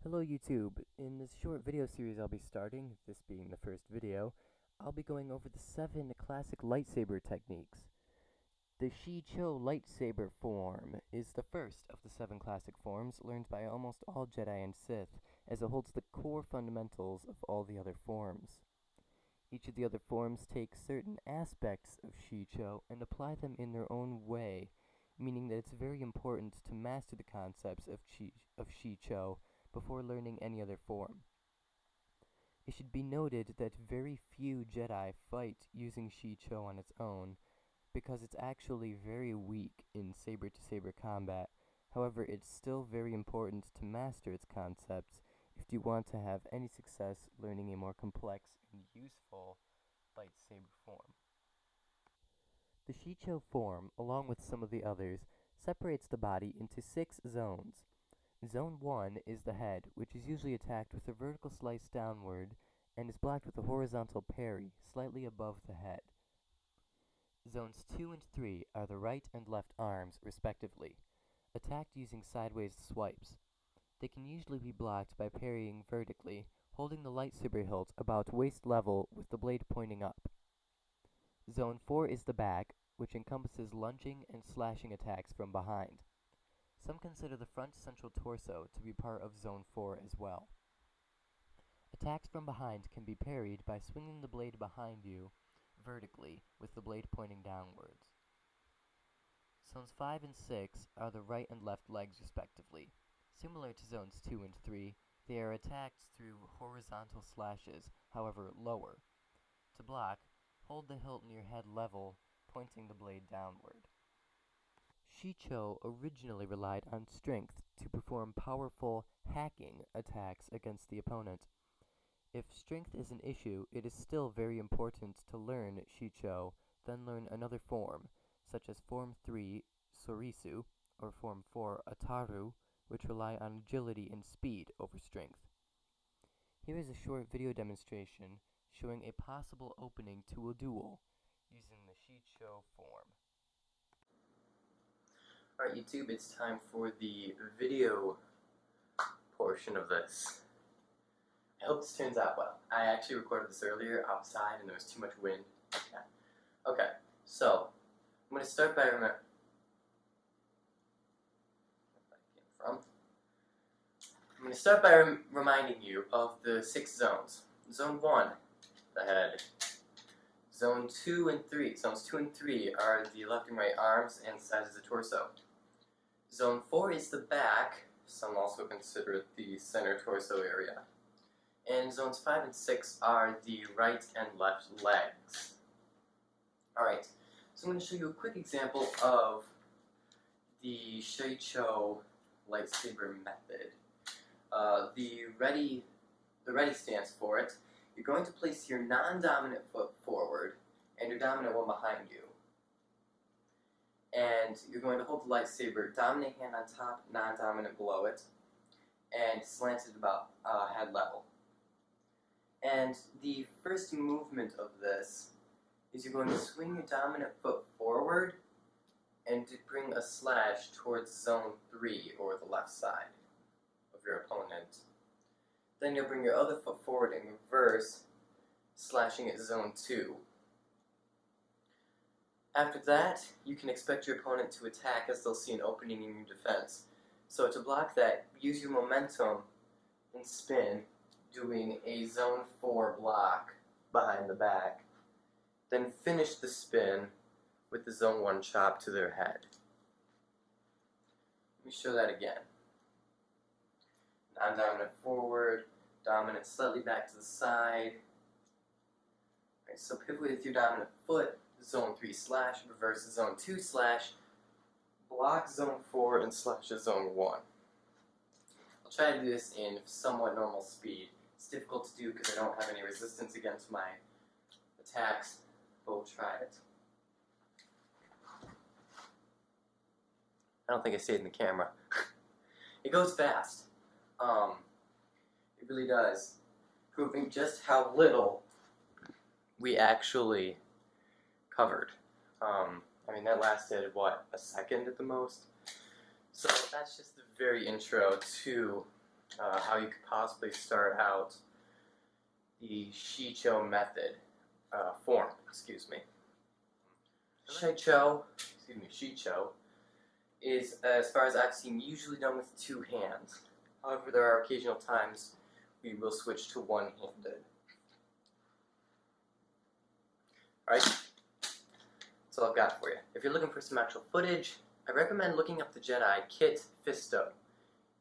Hello YouTube. In this short video series I'll be starting, this being the first video, I'll be going over the 7 classic lightsaber techniques. The Shii-Cho Lightsaber Form is the first of the 7 classic forms learned by almost all Jedi and Sith, as it holds the core fundamentals of all the other forms. Each of the other forms takes certain aspects of Shii-Cho and apply them in their own way, meaning that it's very important to master the concepts of Shii-Cho before learning any other form. It should be noted that very few Jedi fight using Shii-Cho on its own, because it's actually very weak in saber-to-saber combat. However, it's still very important to master its concepts if you want to have any success learning a more complex and useful lightsaber form. The Shii-Cho form, along with some of the others, separates the body into 6 zones. Zone 1 is the head, which is usually attacked with a vertical slice downward and is blocked with a horizontal parry slightly above the head. Zones 2 and 3 are the right and left arms, respectively, attacked using sideways swipes. They can usually be blocked by parrying vertically, holding the lightsaber hilt about waist level with the blade pointing up. Zone 4 is the back, which encompasses lunging and slashing attacks from behind. Some consider the front central torso to be part of Zone 4 as well. Attacks from behind can be parried by swinging the blade behind you vertically with the blade pointing downwards. Zones 5 and 6 are the right and left legs respectively. Similar to Zones 2 and 3, they are attacked through horizontal slashes, however lower. To block, hold the hilt near head level, pointing the blade downward. Shii-Cho originally relied on strength to perform powerful hacking attacks against the opponent. If strength is an issue, it is still very important to learn Shii-Cho, then learn another form, such as Form 3, Sorisu, or Form 4, Ataru, which rely on agility and speed over strength. Here is a short video demonstration showing a possible opening to a duel using the Shii-Cho form. Alright YouTube, it's time for the video portion of this. I hope this turns out well. I actually recorded this earlier outside and there was too much wind. Yeah. Okay, so I'm going to start by reminding you of the 6 zones. Zone 1, the head. Zone 2 and 3. Zones 2 and 3 are the left and right arms and sides of the torso. Zone 4 is the back. Some also consider it the center torso area. And zones 5 and 6 are the right and left legs. Alright, so I'm going to show you a quick example of the Shii-Cho lightsaber method. The ready stance for it. You're going to place your non-dominant foot forward and your dominant one behind you. And you're going to hold the lightsaber, dominant hand on top, non-dominant below it, and slanted about head level. And the first movement of this is you're going to swing your dominant foot forward and to bring a slash towards Zone 3, or the left side of your opponent. Then you'll bring your other foot forward in reverse, slashing at Zone 2. After that, you can expect your opponent to attack as they'll see an opening in your defense. So to block that, use your momentum and spin, doing a Zone 4 block behind the back. Then finish the spin with the Zone 1 chop to their head. Let me show that again. Non-dominant forward, dominant slightly back to the side. Right, so pivot with your dominant foot, Zone 3 slash, reverse Zone 2 slash, block Zone 4 and slash at Zone 1. I'll try to do this in somewhat normal speed. It's difficult to do because I don't have any resistance against my attacks, but we'll try it. I don't think I stayed in the camera. It goes fast. It really does. Proving just how little we actually covered. I mean, that lasted, what, a second at the most? So that's just the very intro to how you could possibly start out the Shii-Cho method, form, excuse me. Shii-Cho is, as far as I've seen, usually done with two hands. However, there are occasional times we will switch to one-handed. Alright, that's all I've got for you. If you're looking for some actual footage, I recommend looking up the Jedi Kit Fisto.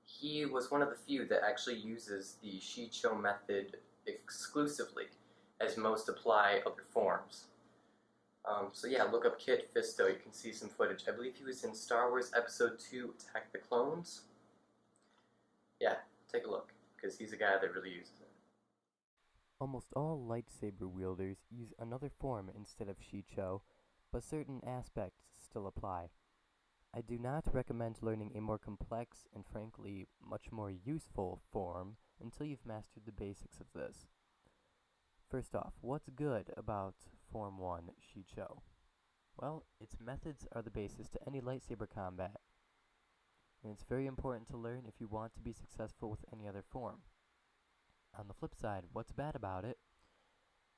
He was one of the few that actually uses the Shii-Cho method exclusively, as most apply other forms. So yeah, look up Kit Fisto, you can see some footage. I believe he was in Star Wars Episode 2, Attack the Clones. Yeah, take a look, because he's a guy that really uses it. Almost all lightsaber wielders use another form instead of Shii-Cho, but certain aspects still apply. I do not recommend learning a more complex and frankly much more useful form until you've mastered the basics of this. First off, what's good about Form 1 Shii-Cho? Well, its methods are the basis to any lightsaber combat, and it's very important to learn if you want to be successful with any other form. On the flip side, what's bad about it?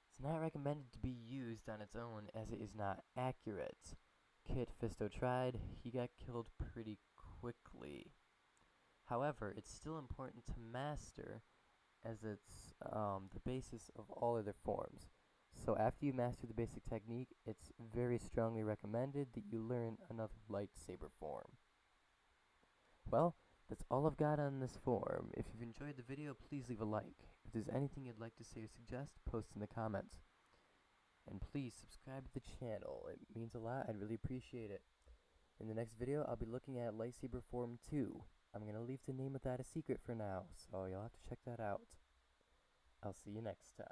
It's not recommended to be used on its own as it is not accurate. Kit Fisto tried, he got killed pretty quickly. However, it's still important to master as it's the basis of all other forms. So after you master the basic technique, it's very strongly recommended that you learn another lightsaber form. Well, that's all I've got on this form. If you've enjoyed the video, please leave a like. If there's anything you'd like to say or suggest, post in the comments. And please subscribe to the channel. It means a lot. I'd really appreciate it. In the next video, I'll be looking at Lightsaber Form 2. I'm going to leave the name of that a secret for now, so you'll have to check that out. I'll see you next time.